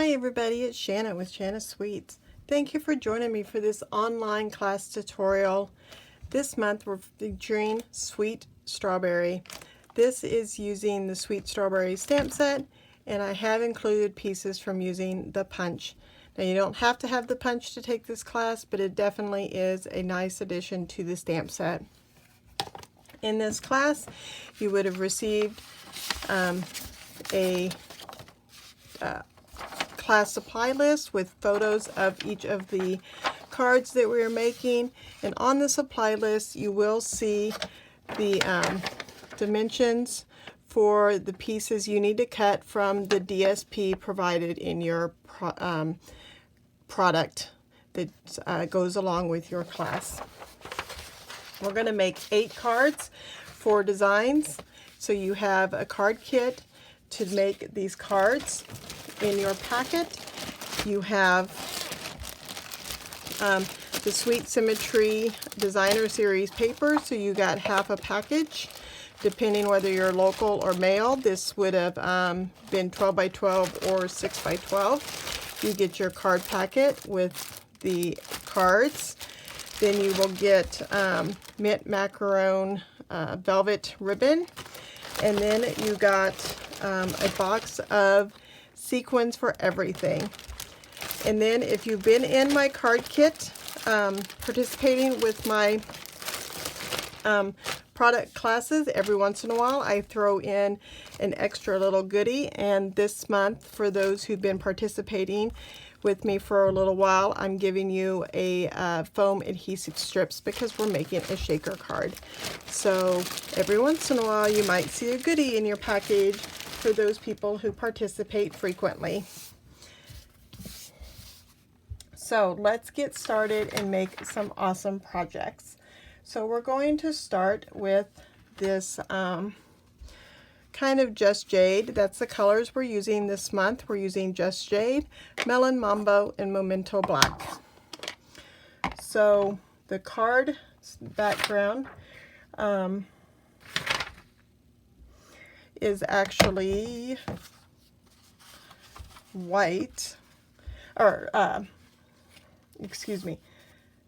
Hi everybody, it's Shanna with Shanna Sweets. Thank you for joining me for this online class tutorial. This month we're featuring Sweet Strawberry. This is using the Sweet Strawberry stamp set, and I have included pieces from using the punch. Now you don't have to have the punch to take this class, but it definitely is a nice addition to the stamp set. In this class you would have received a class supply list with photos of each of the cards that we are making, and on the supply list you will see the dimensions for the pieces you need to cut from the DSP provided in your product that goes along with your class. We're going to make 8 cards for designs, so you have a card kit to make these cards. In your packet you have the Sweet Symmetry Designer Series paper, so you got half a package. Depending whether you're local or mail, this would have been 12 by 12 or 6 by 12. You get your card packet with the cards. Then you will get mint macaron velvet ribbon, and then you got a box of sequins for everything. And then if you've been in my card kit participating with my product classes, every once in a while I throw in an extra little goodie, and this month, for those who've been participating with me for a little while, I'm giving you a foam adhesive strips because we're making a shaker card. So every once in a while you might see a goodie in your package for those people who participate frequently. So let's get started and make some awesome projects. So we're going to start with this kind of Just Jade. That's the colors we're using this month. We're using Just Jade, Melon Mambo, and Memento Black. So the card background is actually white, or excuse me,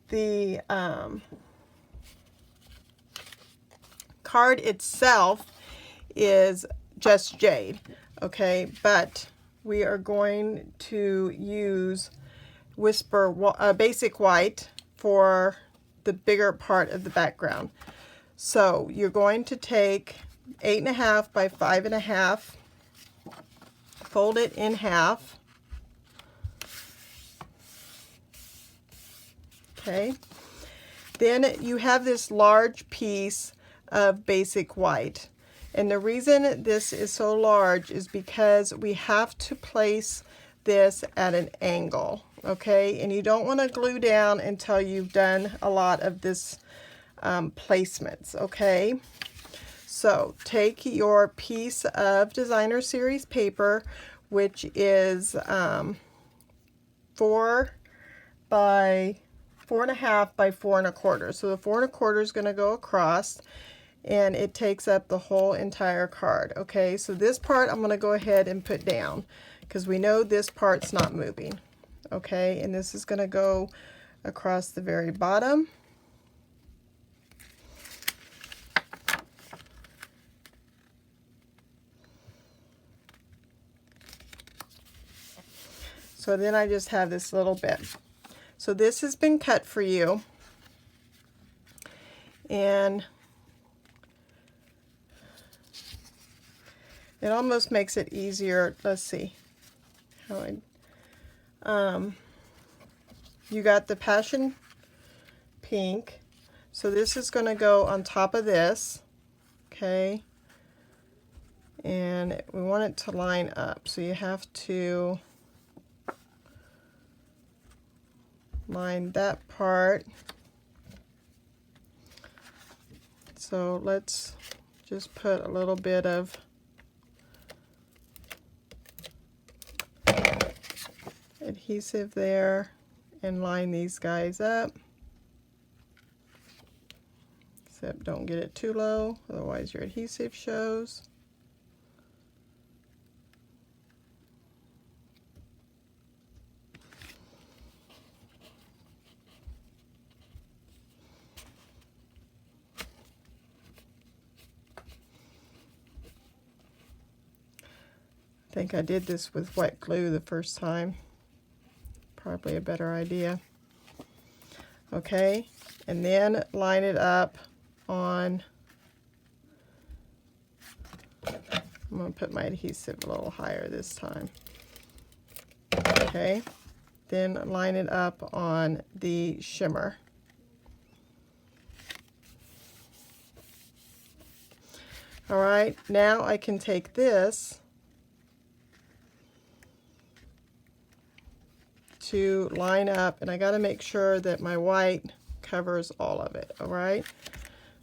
the card itself is Just Jade, okay, but we are going to use Whisper Basic White for the bigger part of the background. So you're going to take 8.5 by 5.5, fold it in half, okay. Then you have this large piece of Basic White, and the reason this is so large is because we have to place this at an angle, okay, and you don't want to glue down until you've done a lot of this placements, okay. So take your piece of Designer Series paper, which is 4 by 4.5 by 4.25. So the 4.25 is going to go across, and it takes up the whole entire card. Okay, so this part I'm going to go ahead and put down because we know this part's not moving. Okay, and this is going to go across the very bottom. So then I just have this little bit. So this has been cut for you, and it almost makes it easier. Let's see how you got the passion pink, so this is going to go on top of this, okay, and we want it to line up, so you have to line that part. So let's just put a little bit of adhesive there and line these guys up, except don't get it too low, otherwise your adhesive shows. I think I did this with wet glue the first time. Probably a better idea. Okay, and then line it up on, I'm going to put my adhesive a little higher this time. Okay, then line it up on the shimmer. All right, now I can take this to line up, and I got to make sure that my white covers all of it. All right,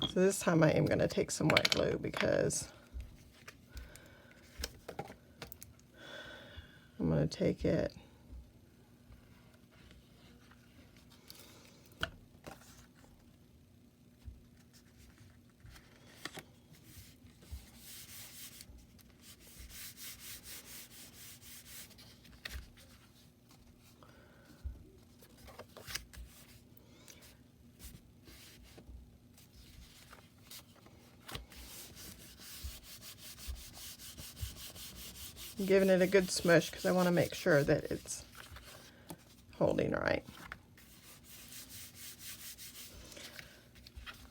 so this time I am going to take some wet glue because I'm going to take it I'm giving it a good smush because I want to make sure that it's holding right.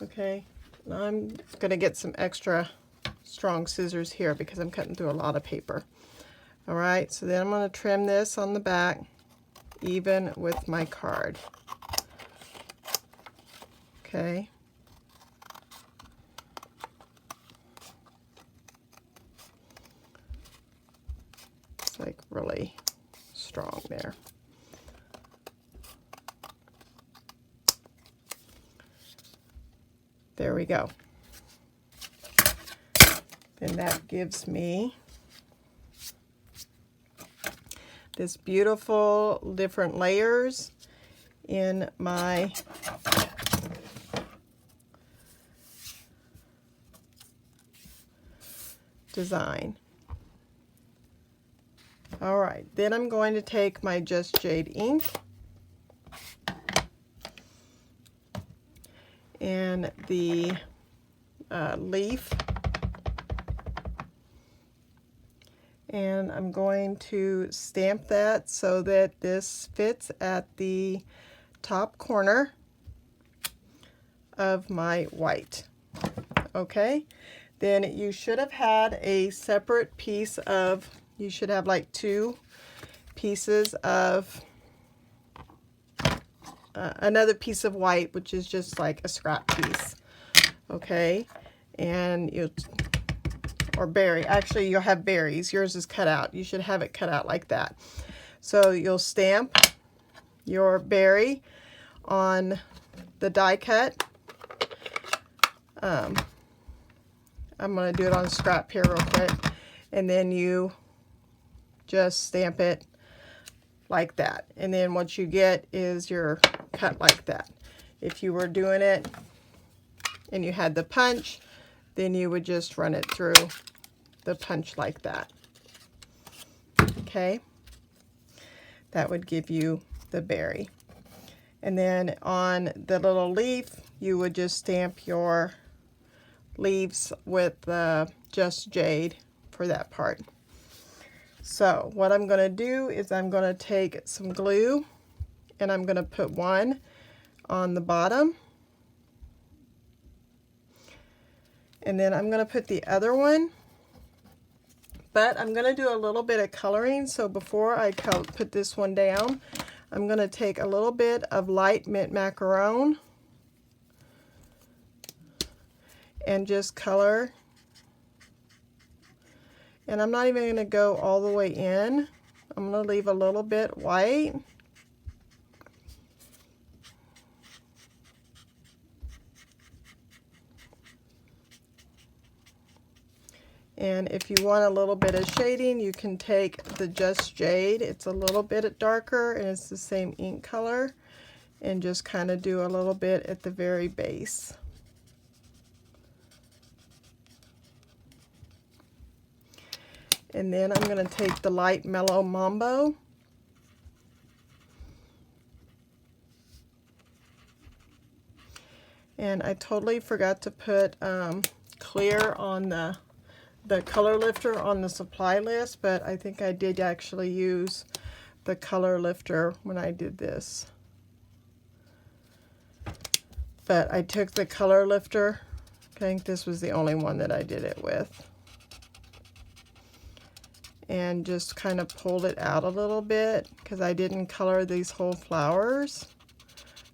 Okay, now I'm going to get some extra strong scissors here because I'm cutting through a lot of paper. All right, so then I'm going to trim this on the back even with my card. Okay. It's like really strong there. There we go. And that gives me this beautiful different layers in my design. All right, then I'm going to take my Just Jade ink and the leaf, and I'm going to stamp that so that this fits at the top corner of my white. Okay, then you should have had a separate piece of, you should have like 2 pieces of another piece of white, which is just like a scrap piece. Okay, and you, or berry, actually you'll have berries, yours is cut out, you should have it cut out like that. So you'll stamp your berry on the die cut. I'm going to do it on scrap here real quick, and then you just stamp it like that, and then what you get is your cut like that. If you were doing it and you had the punch, then you would just run it through the punch like that. Okay, that would give you the berry. And then on the little leaf, you would just stamp your leaves with Just Jade for that part. So what I'm going to do is I'm going to take some glue and I'm going to put one on the bottom, and then I'm going to put the other one, but I'm going to do a little bit of coloring. So before I put this one down, I'm going to take a little bit of light mint macaron and just color. And I'm not even going to go all the way in. I'm going to leave a little bit white. And if you want a little bit of shading, you can take the Just Jade. It's a little bit darker and it's the same ink color, and just kind of do a little bit at the very base. And then I'm going to take the light mellow Mambo and I totally forgot to put clear on the the color lifter on the supply list, but I think I did actually use the color lifter when I did this. But I took the color lifter. I think this was the only one that I did it with. And just kind of pulled it out a little bit because I didn't color these whole flowers.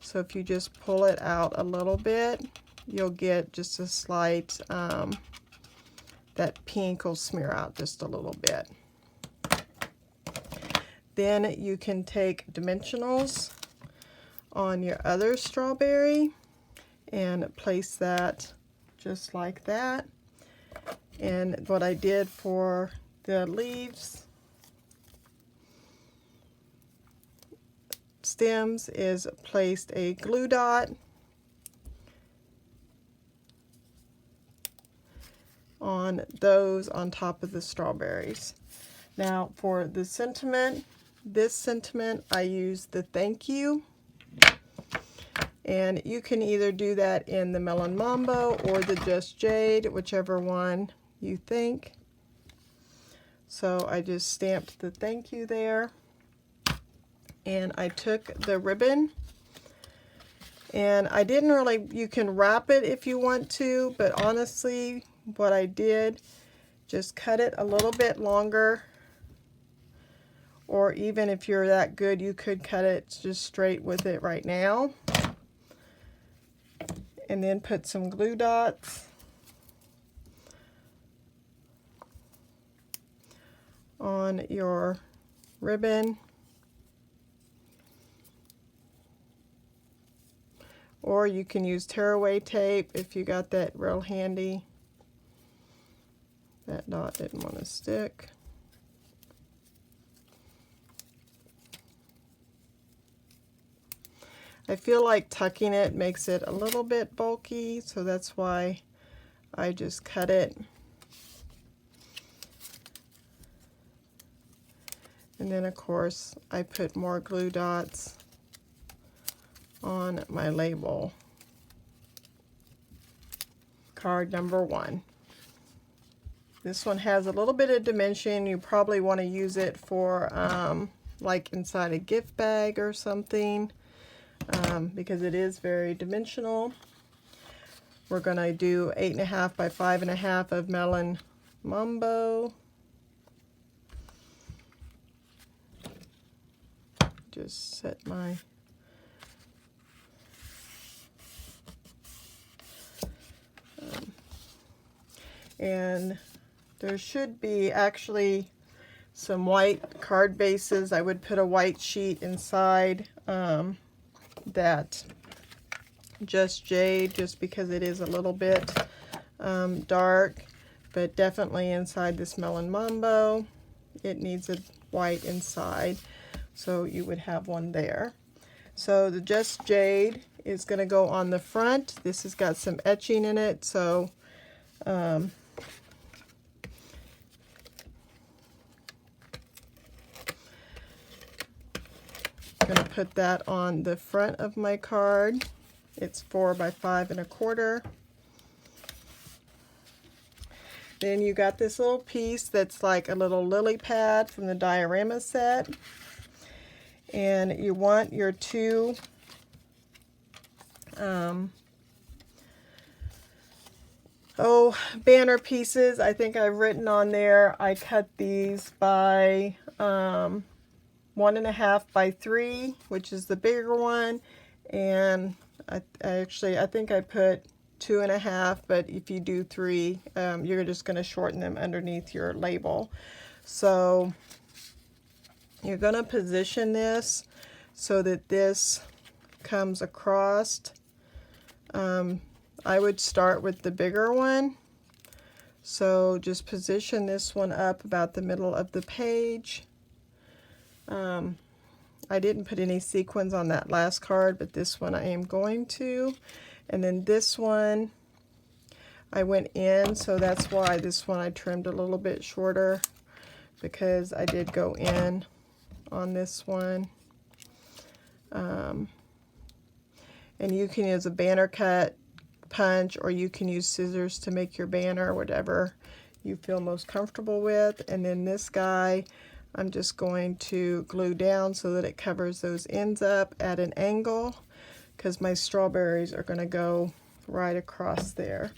So if you just pull it out a little bit, you'll get just a slight, that pink will smear out just a little bit. Then you can take dimensionals on your other strawberry and place that just like that. And what I did for the leaves stems is placed a glue dot on those on top of the strawberries. Now for the sentiment, this sentiment I use the thank you, and you can either do that in the Melon Mambo or the Just Jade, whichever one you think. So I just stamped the thank you there, and I took the ribbon, and I didn't really, you can wrap it if you want to, but honestly what I did, just cut it a little bit longer, or even if you're that good, you could cut it just straight with it right now, and then put some glue dots on your ribbon, or you can use tearaway tape if you got that real handy. That dot didn't want to stick. I feel like tucking it makes it a little bit bulky, so that's why I just cut it. And then of course I put more glue dots on my label. Card number 1. This one has a little bit of dimension. You probably want to use it for like inside a gift bag or something, because it is very dimensional. We're going to do 8.5 by 5.5 of Melon Mambo. Just set my and there should be actually some white card bases. I would put a white sheet inside that Just Jade, just because it is a little bit dark, but definitely inside this Melon Mambo it needs a white inside, so you would have one there. So the Just Jade is going to go on the front. This has got some etching in it, so I'm going to put that on the front of my card. It's 4 by 5 1/4. Then you got this little piece that's like a little lily pad from the diorama set, and you want your two banner pieces. I think I've written on there, I cut these by 1.5 by 3, which is the bigger one, and I think I put 2.5, but if you do 3, you're just going to shorten them underneath your label. So you're going to position this so that this comes across. I would start with the bigger one, so just position this one up about the middle of the page. I didn't put any sequins on that last card, but this one I am going to. And then this one I went in, so that's why this one I trimmed a little bit shorter, because I did go in on this one. And you can use a banner cut punch, or you can use scissors to make your banner, whatever you feel most comfortable with. And then this guy, I'm just going to glue down so that it covers those ends up at an angle, because my strawberries are going to go right across there.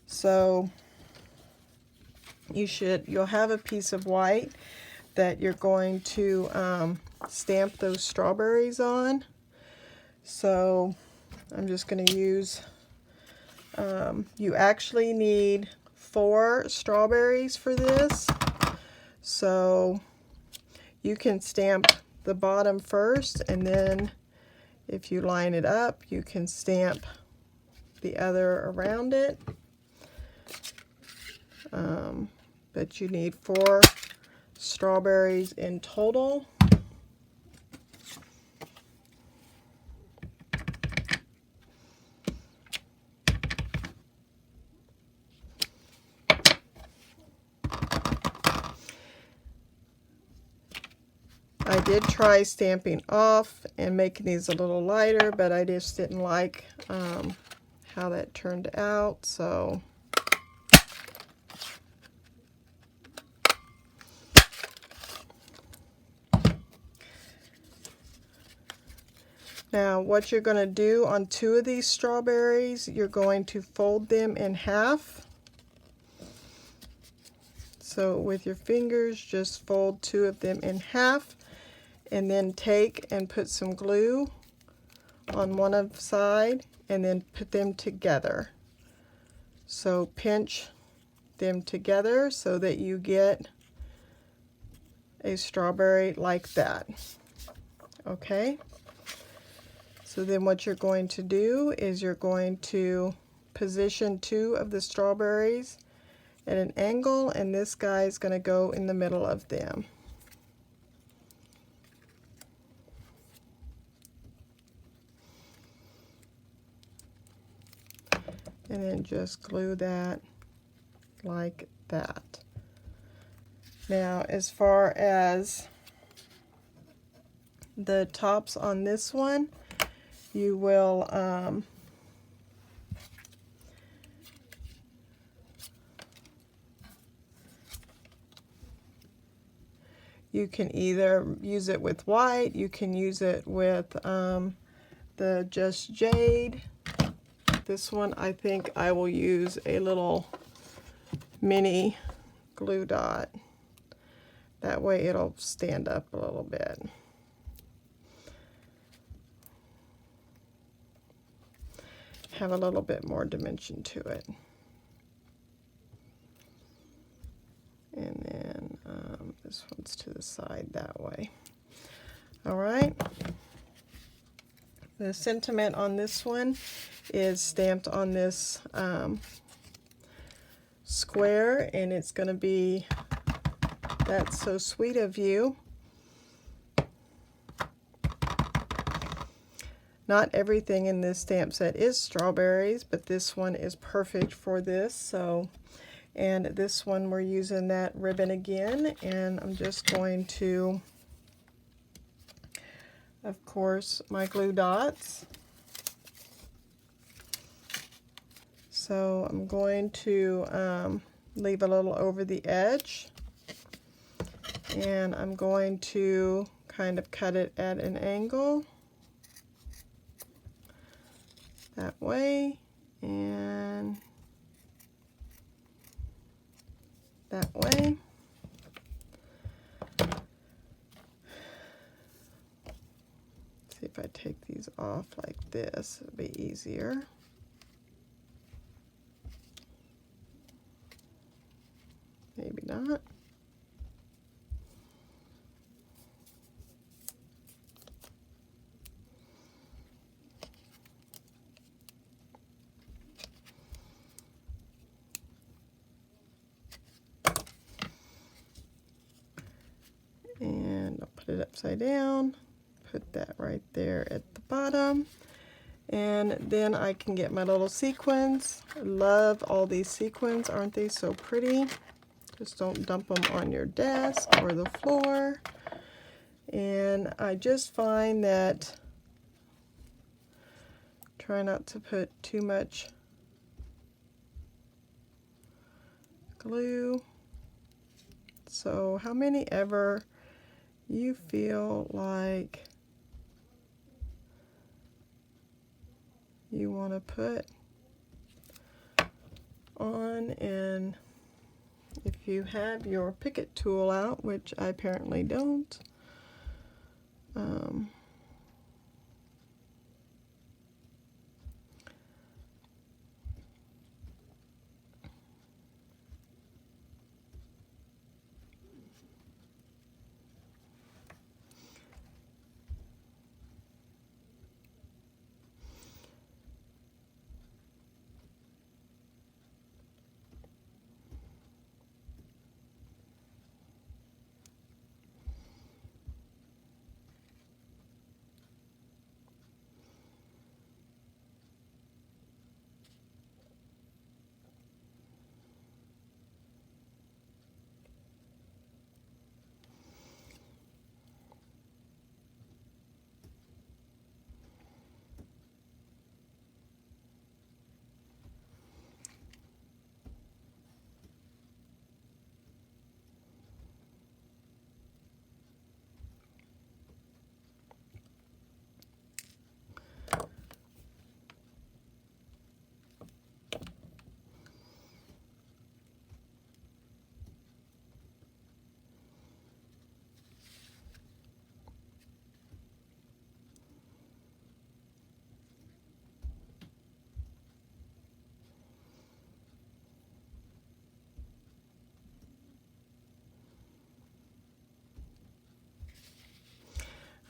So you'll have a piece of white that you're going to stamp those strawberries on. So I'm just going to use, you actually need 4 strawberries for this. So you can stamp the bottom first, and then if you line it up, you can stamp the other around it. But you need 4 strawberries in total. I did try stamping off and making these a little lighter, but I just didn't like how that turned out. So now what you're going to do on 2 of these strawberries, you're going to fold them in half. So with your fingers, just fold 2 of them in half, and then take and put some glue on one side and then put them together. So pinch them together so that you get a strawberry like that. Okay? So then what you're going to do is you're going to position 2 of the strawberries at an angle, and this guy is going to go in the middle of them. And then just glue that like that. Now, as far as the tops on this one, you will you can either use it with white, you can use it with the Just Jade. This one, I think I will use a little mini glue dot. That way it'll stand up a little bit. Have a little bit more dimension to it. And then this one's to the side that way. All right. The sentiment on this one is stamped on this square, and it's going to be, "That's so sweet of you." Not everything in this stamp set is strawberries, but this one is perfect for this. So, and this one we're using that ribbon again, and I'm just going to, of course, my glue dots. So I'm going to leave a little over the edge, and I'm going to kind of cut it at an angle that way, and that way. See if I take these off like this, it'll be easier. Maybe not. And I'll put it upside down, put that right there at the bottom, and then I can get my little sequins. I love all these sequins, aren't they so pretty? Just don't dump them on your desk or the floor. And I just find that, try not to put too much glue. So how many ever you feel like you want to put on, and if you have your Picket tool out, which I apparently don't,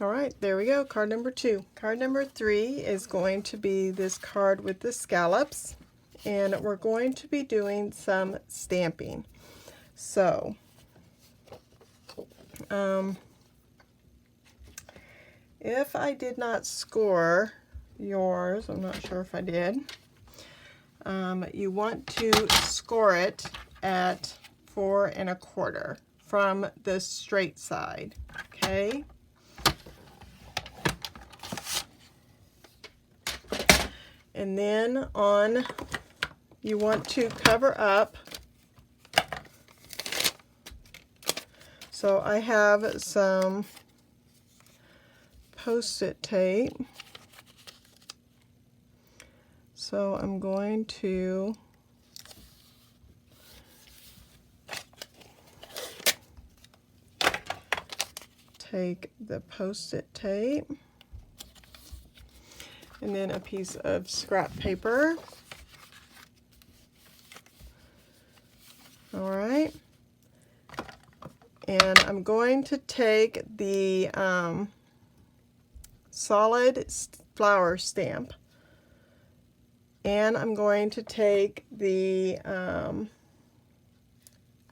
all right, there we go, card number 2. Card number 3 is going to be this card with the scallops, and we're going to be doing some stamping. So, if I did not score yours, I'm not sure if I did, you want to score it at 4 1/4 from the straight side, okay? And then on, you want to cover up. So I have some Post-it tape. So I'm going to take the Post-it tape and then a piece of scrap paper. All right. And I'm going to take the solid flower stamp, and I'm going to take the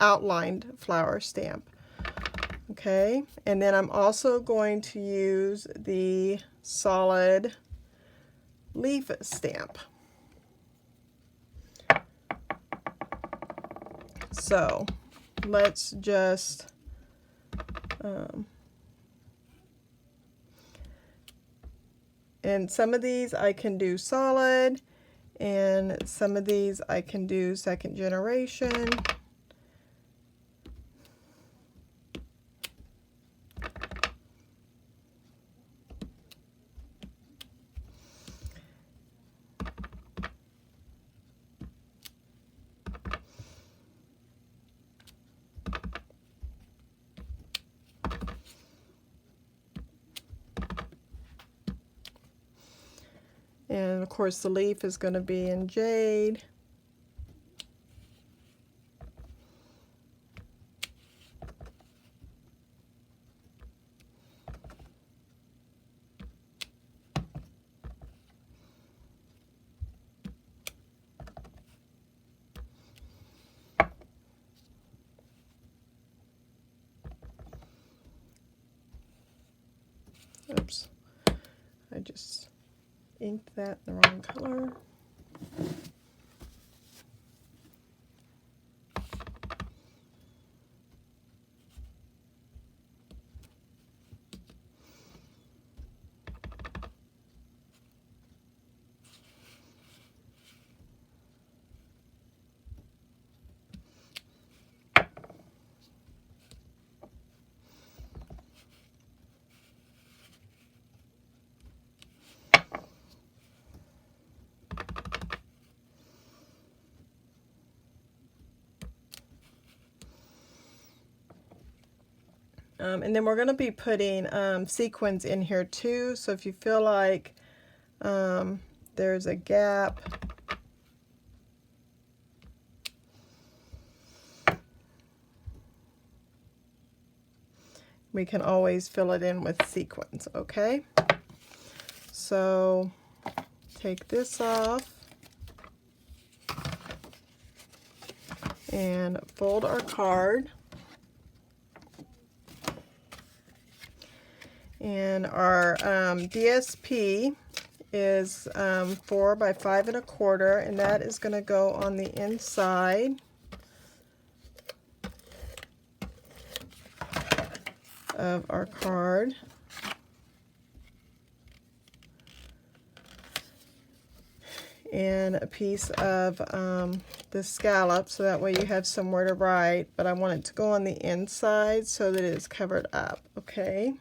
outlined flower stamp. Okay, and then I'm also going to use the solid leaf stamp. So let's just and some of these I can do solid, and some of these I can do second generation. And of course the leaf is going to be in jade. Oops, I just inked that in the wrong color. And then we're going to be putting sequins in here too. So if you feel like there's a gap, we can always fill it in with sequins, okay? So take this off and fold our card. And our DSP is 4 by 5 1/4, and that is going to go on the inside of our card. And a piece of the scallop, so that way you have somewhere to write, but I want it to go on the inside so that it's covered up, okay?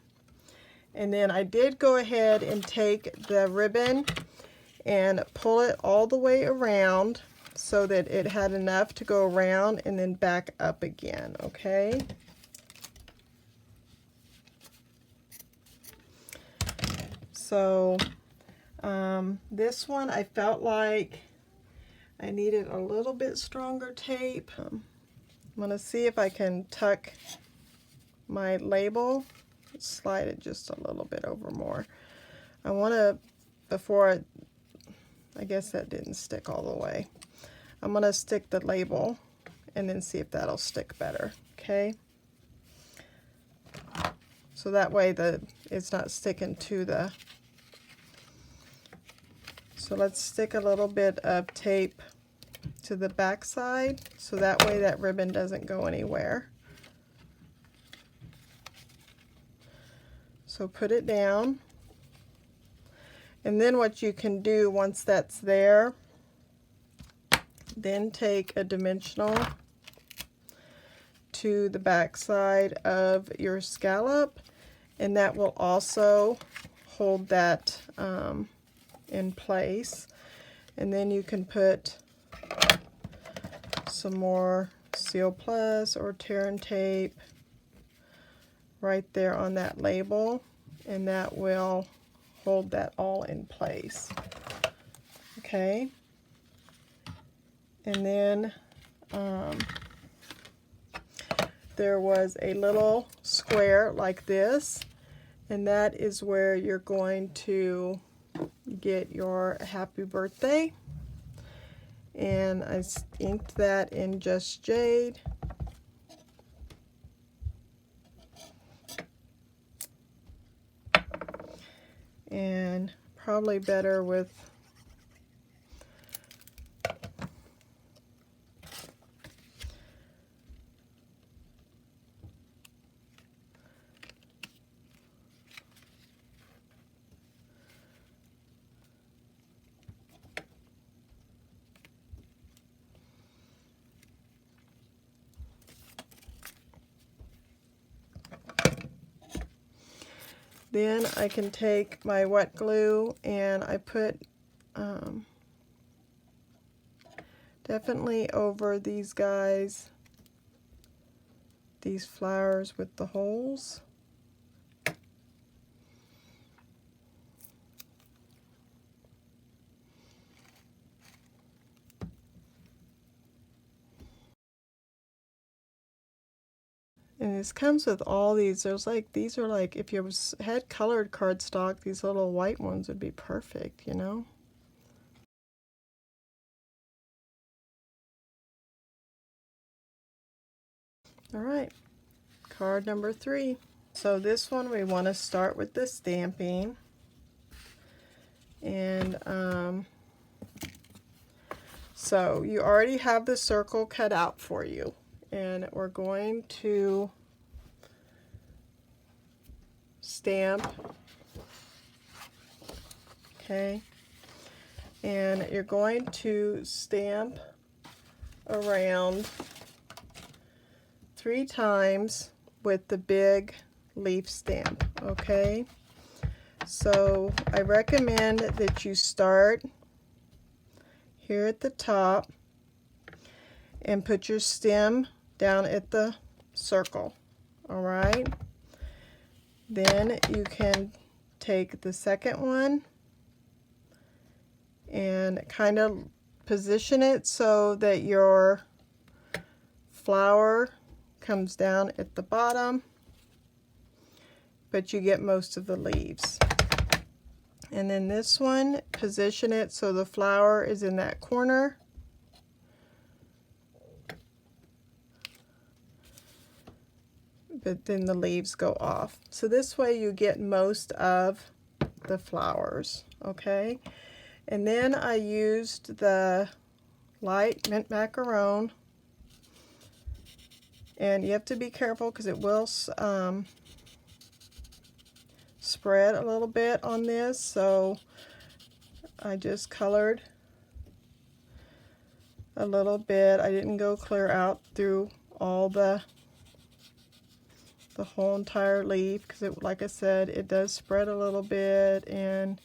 And then I did go ahead and take the ribbon and pull it all the way around so that it had enough to go around and then back up again, okay? So this one I felt like I needed a little bit stronger tape. I'm going to see if I can tuck my label, slide it just a little bit over more. I want to, before I guess that didn't stick all the way. I'm going to stick the label and then see if that'll stick better, okay? So that way it's not sticking to the... So let's stick a little bit of tape to the back side, so that way that ribbon doesn't go anywhere. So put it down. And then what you can do once that's there, then take a dimensional to the back side of your scallop, and that will also hold that in place. And then you can put some more Seal Plus or tear and tape right there on that label, and that will hold that all in place, okay? And then there was a little square like this, and that is where you're going to get your happy birthday. And I inked that in Just Jade. And probably better with then I can take my wet glue and I put definitely over these guys, these flowers with the holes. And this comes with all these. There's like, these are like, if you had colored cardstock, these little white ones would be perfect, you know? All right, card number 3. So this one we want to start with the stamping. And so you already have the circle cut out for you. And we're going to stamp, okay? And you're going to stamp around 3 times with the big leaf stamp, okay? So I recommend that you start here at the top and put your stem down at the circle, all right? Then you can take the second one and kind of position it so that your flower comes down at the bottom, but you get most of the leaves. And then this one, position it so the flower is in that corner. But then the leaves go off. So this way you get most of the flowers, okay? And then I used the light mint macaron, and you have to be careful because it will spread a little bit on this, so I just colored a little bit. I didn't go clear out through all the whole entire leaf because it, like I said, it does spread a little bit, and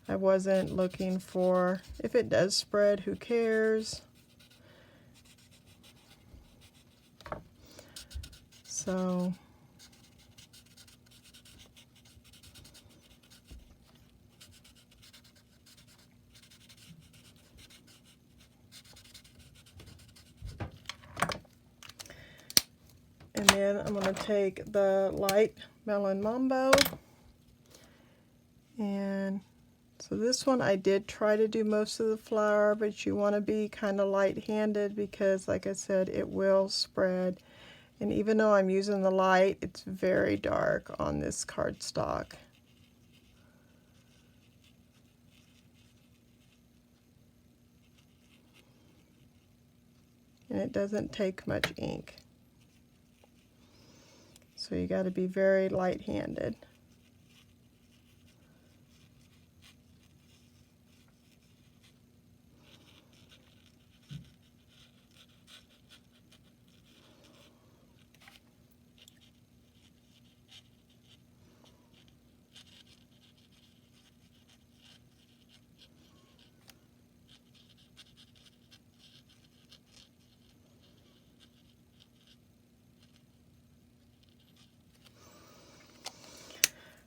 I wasn't looking for, if it does spread, who cares? So and then I'm going to take the light Melon Mambo, and so this one I did try to do most of the flower, but you want to be kind of light-handed because, like I said, it will spread. And even though I'm using the light, it's very dark on this cardstock. And it doesn't take much ink. So you got to be very light-handed.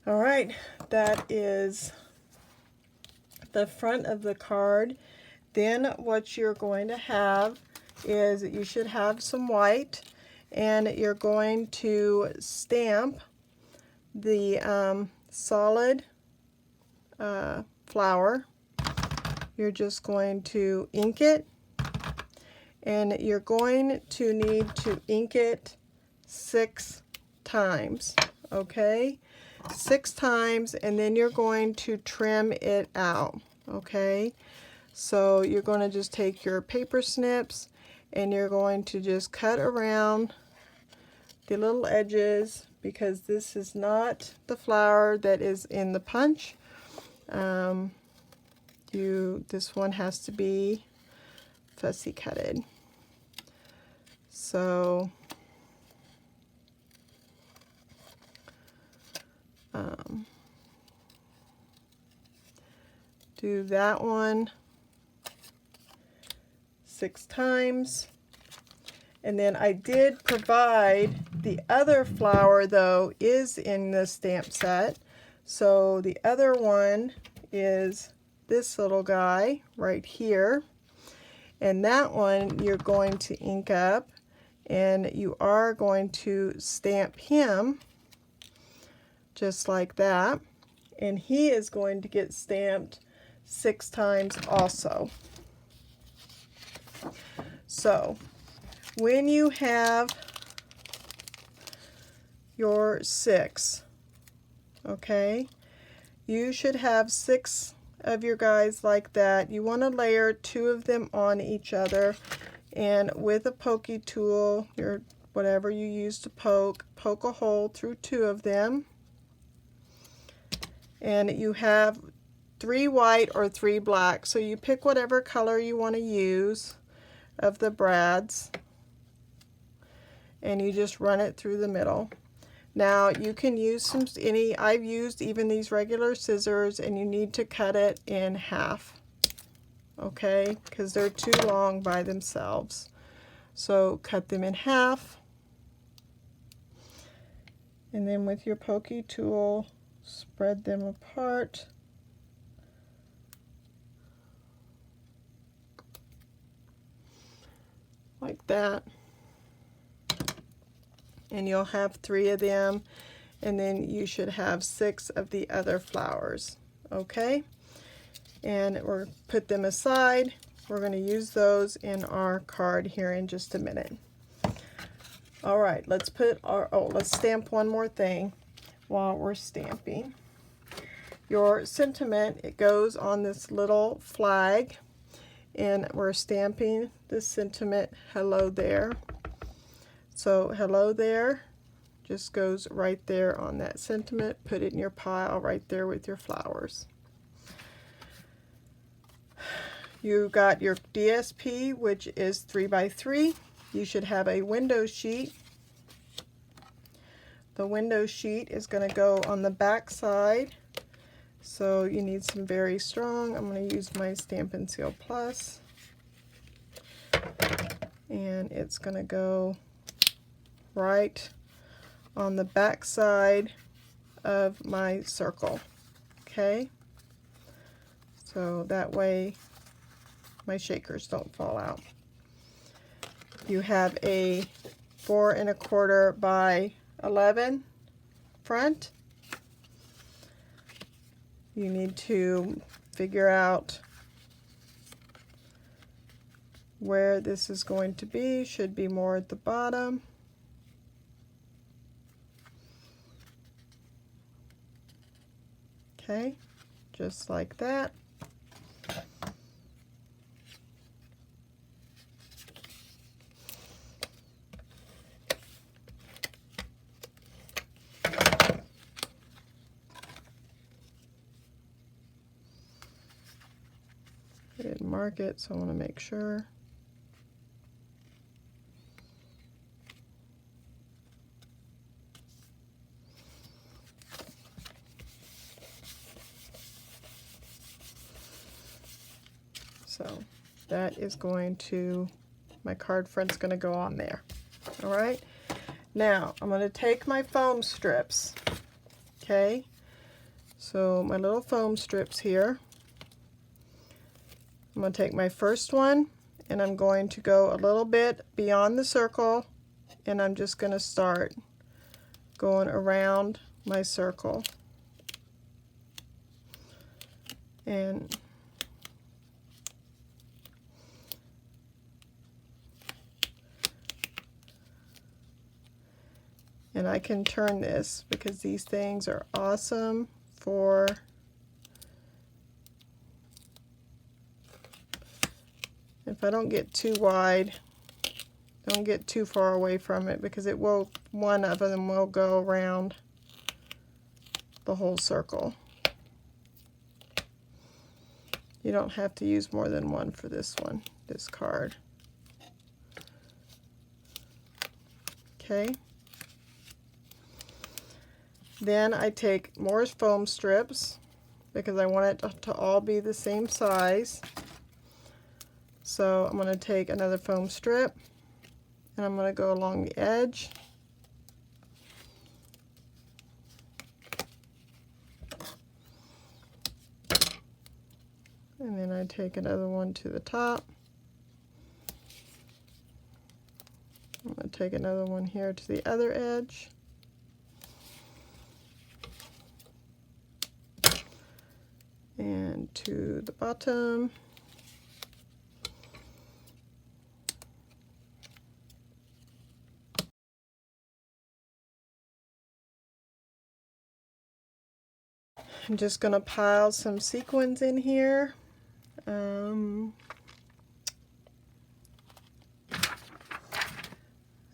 All right, that is the front of the card. Then what you're going to have is you should have some white, and you're going to stamp the solid flower. You're just going to ink it, and you're going to need to ink it 6 times, okay? 6 times, and then you're going to trim it out, okay? So you're going to just take your paper snips and you're going to just cut around the little edges, because this is not the flower that is in the punch. This one has to be fussy cutted. So do that one 6 times. And then I did provide the other flower, though, is in the stamp set. So the other one is this little guy right here. And that one you're going to ink up, and you are going to stamp him just like that. And he is going to get stamped 6 times also. So when you have your 6, okay, you should have 6 of your guys like that. You want to layer 2 of them on each other, and with a pokey tool, your whatever you use to poke a hole through 2 of them. And you have 3 white or 3 black, so you pick whatever color you want to use of the brads, and you just run it through the middle. Now you can use I've used even these regular scissors, and you need to cut it in half, okay, because they're too long by themselves. So cut them in half, And then with your pokey tool, spread them apart. Like that. And you'll have 3 of them, and then you should have 6 of the other flowers. Okay? And we'll put them aside. We're going to use those in our card here in just a minute. All right, let's stamp one more thing while we're stamping. Your sentiment, it goes on this little flag, and we're stamping the sentiment, hello there. So hello there just goes right there on that sentiment. Put it in your pile right there with your flowers. You got your DSP, which is 3 by 3. You should have a window sheet. The window sheet is going to go on the back side. So you need some very strong. I'm going to use my Stampin' Seal Plus. And it's going to go right on the back side of my circle. Okay? So that way my shakers don't fall out. You have a 4 1/4 by 11 front. You need to figure out where this is going to be. Should be more at the bottom. Okay, just like that. I didn't mark it, so I want to make sure. So that is going to, my card front's going to go on there. All right. Now I'm going to take my foam strips. Okay. So my little foam strips here. I'm going to take my first one and I'm going to go a little bit beyond the circle, and I'm just going to start going around my circle. And I can turn this because these things are awesome for if I don't get too wide, don't get too far away from it, because it will, one of them will go around the whole circle. You don't have to use more than one for this one, this card. Okay. Then I take more foam strips because I want it to all be the same size. So I'm going to take another foam strip and I'm going to go along the edge. And then I take another one to the top. I'm going to take another one here to the other edge. And to the bottom. I'm just going to pile some sequins in here. I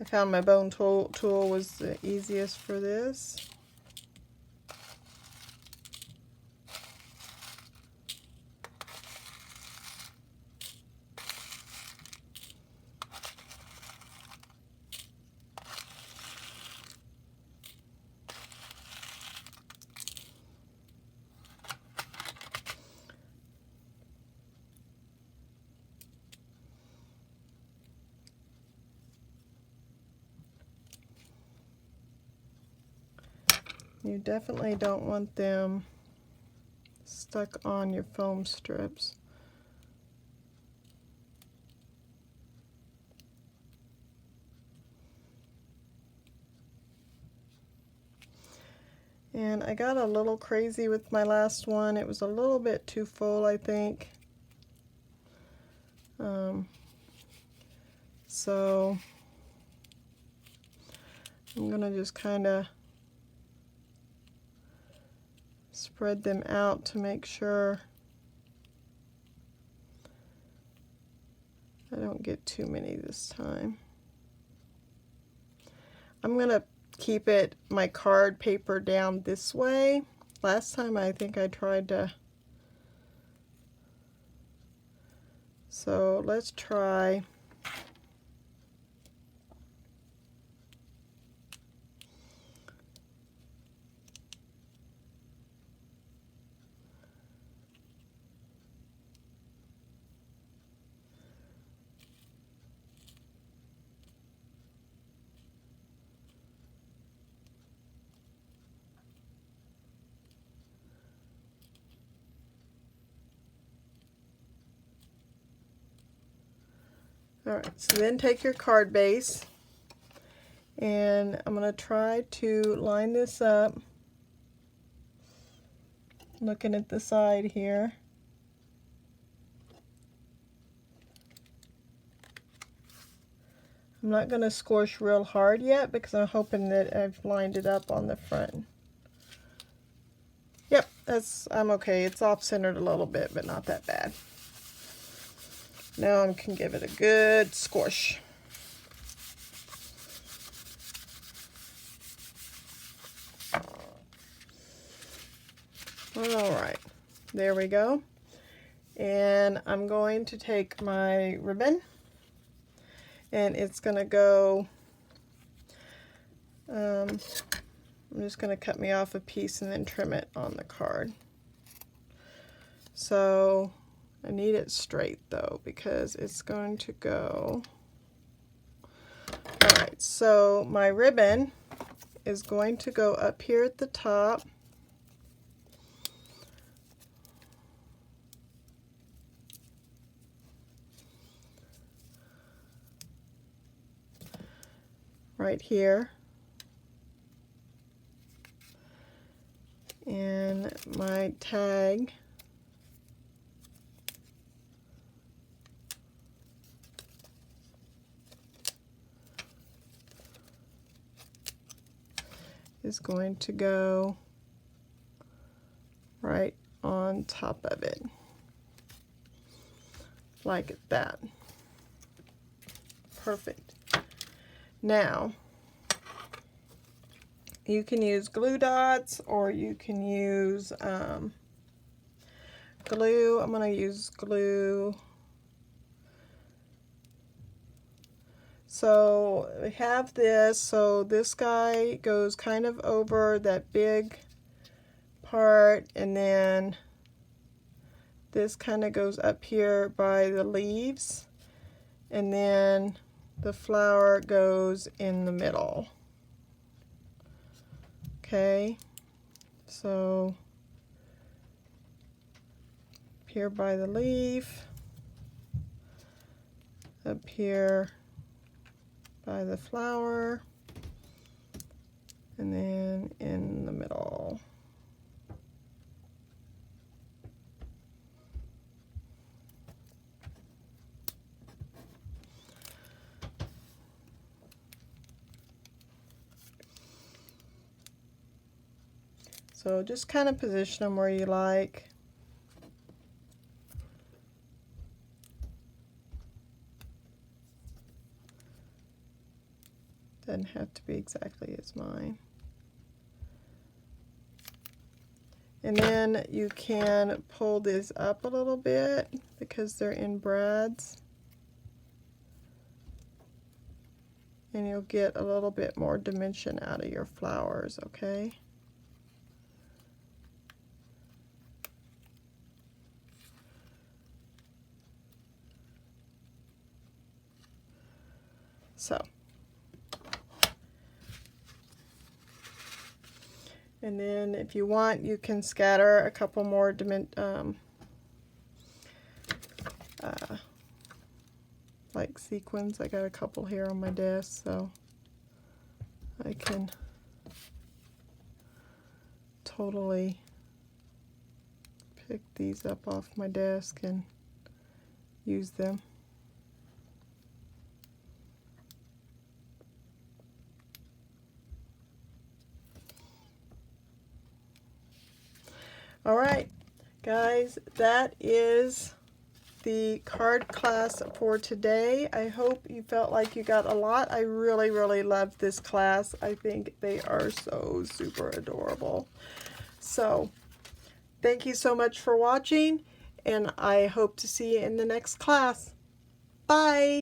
found my bone tool was the easiest for this. You definitely don't want them stuck on your foam strips. And I got a little crazy with my last one. It was a little bit too full, I think. So I'm gonna just kind of spread them out to make sure I don't get too many this time. I'm gonna keep my card paper down this way. Last time I think I tried to, so let's try Alright, so then take your card base, and I'm going to try to line this up, looking at the side here. I'm not going to squish real hard yet because I'm hoping that I've lined it up on the front. Yep, I'm okay. It's off-centered a little bit, but not that bad. Now I can give it a good squish. Alright, there we go. And I'm going to take my ribbon, and it's going to go, I'm just going to cut me off a piece and then trim it on the card. So I need it straight though, because it's going to go. Alright, so my ribbon is going to go up here at the top. Right here. And my tag is going to go right on top of it, like that. Perfect. Now, you can use glue dots, or you can use glue. I'm going to use glue. So we have this, so this guy goes kind of over that big part, and then this kind of goes up here by the leaves, and then the flower goes in the middle. Okay, so up here by the leaf, up here by the flower, and then in the middle. So just kind of position them where you like. Doesn't have to be exactly as mine. And then you can pull these up a little bit because they're in brads. And you'll get a little bit more dimension out of your flowers, okay? So, And then if you want, you can scatter a couple more like sequins. I got a couple here on my desk, so I can totally pick these up off my desk and use them. All right, guys, that is the card class for today. I hope you felt like you got a lot. I really, really loved this class. I think they are so super adorable. So, thank you so much for watching, and I hope to see you in the next class. Bye!